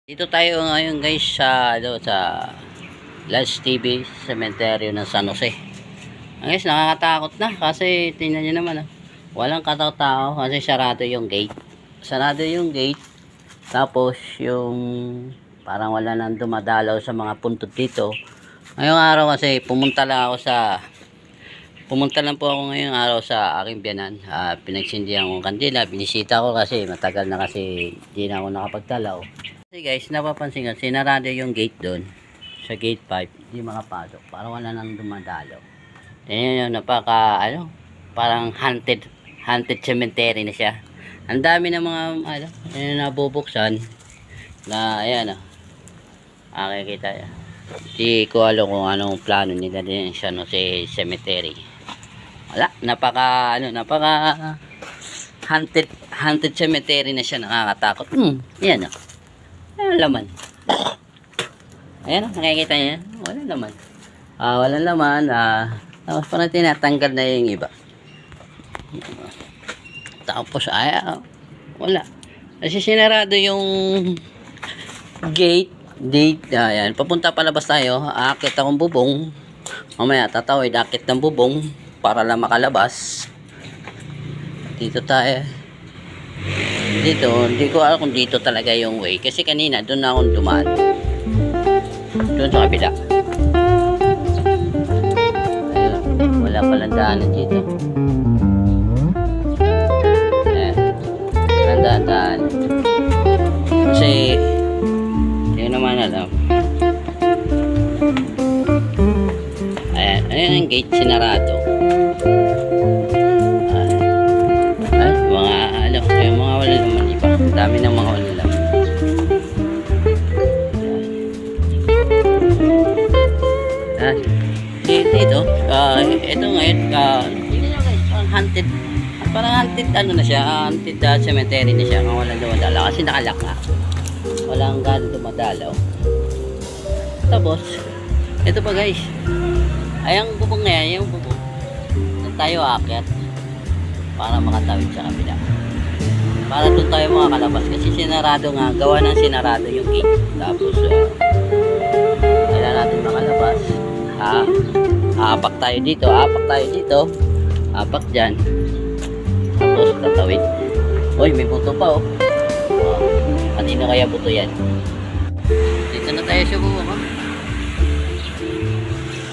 Dito tayo ngayon guys sa Lodge TV Cemetery ng San Jose. Guys, nakakatakot na kasi tingnan niyo naman walang katao-tao kasi sarado yung gate. Sarado yung gate. Tapos yung parang wala nang dumadalaw sa mga puntod dito. Ngayong araw kasi pumunta lang po ako ngayong araw sa aking biyanan. Pinagsindihan ko kandila, binisita ko kasi matagal na kasi hindi na ako nakapagdalaw. Kasi guys, napapansin ko, sinarado yung gate doon sa gate 5, hindi makapasok, parang wala nang dumadalaw. Tingnan nyo, parang haunted cemetery na siya. Ang dami ng mga nabubuksan na ayan makikita yan. Hindi ko alam kung anong plano nila din siya sa cemetery. Wala, napaka haunted cemetery na siya, nakakatakot. Yan walang laman. Ayan, nakikita niya. Walang laman. Walang laman. Tapos parang tinatanggal na yung iba. Tapos, wala. Kasi sinarado yung gate. Ayan, papunta palabas tayo. Aakit akong bubong. Mamaya, tatawid, aakit ng bubong para lang makalabas. Dito tayo. Dito, hindi ko alam kung dito talaga yung way. Kasi kanina, doon na akong dumaan. Doon sa kabila. Ayun, wala palang daanan dito. Ayan. Walang daan. Kasi, hindi naman alam. Ayan, ayan yung gate sinarado. Yung mga wala naman iba. Dami ng mga wala lang. Dito, ito ngayon, parang haunted na siya, haunted cemetery na siya, kung walang dumadalaw, kasi nakalak na. Walang gano'n dumadalaw. Tapos, ito pa guys, ayang bubong na yan, yung bubong. Doon tayo aakyat para makatawid sa kabila. Para doon tayo makakalabas kasi sinarado nga, gawa ng sinarado yung gate. Tapos kailan natin makalabas, aapak tayo dito, aapak dyan, tapos tatawid. Uy, may buto pa kanino kaya buto yan? Dito na tayo sa bubong.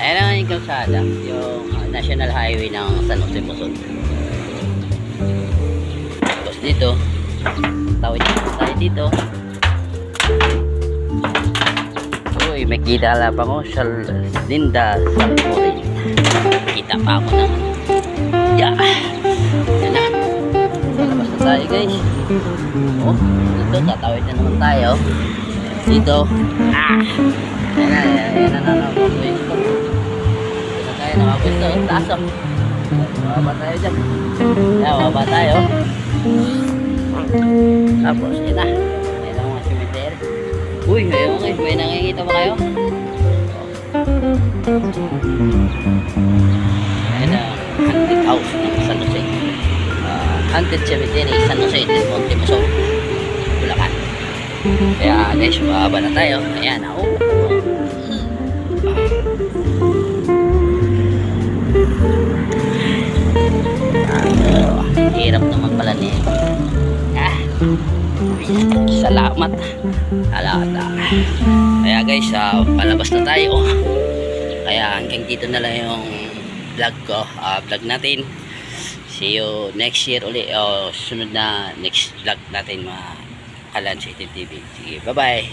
Ayan lang yung kalsada, yung National Highway ng San Jose, Luzon. Dito tawid tayo dito. Uy, may kilala pa ko sa Linda Salmori. Kita pa ako ng yan na, palabas na tayo guys. Dito tatawid na naman tayo dito. Yan na nakapwesto. Dito tayo nakapwesto. Taso baba tayo dyan. Baba tayo. Tapos yun na, yun ang mga cemetery. Uy, ayun guys, may nakikita ba kayo? Ayun ang haunted house ng San Jose, haunted cemetery San Jose del Monte Musol, Bulacan. Kaya guys, bababa na tayo. Ayan ako. Hirap naman pala niya. Salamat. Kaya guys, palabas na tayo. Kaya hanggang dito na lang yung vlog ko, vlog natin. See you next year ulit, sunod na next vlog natin mga Kalan City TV. Sige, bye bye.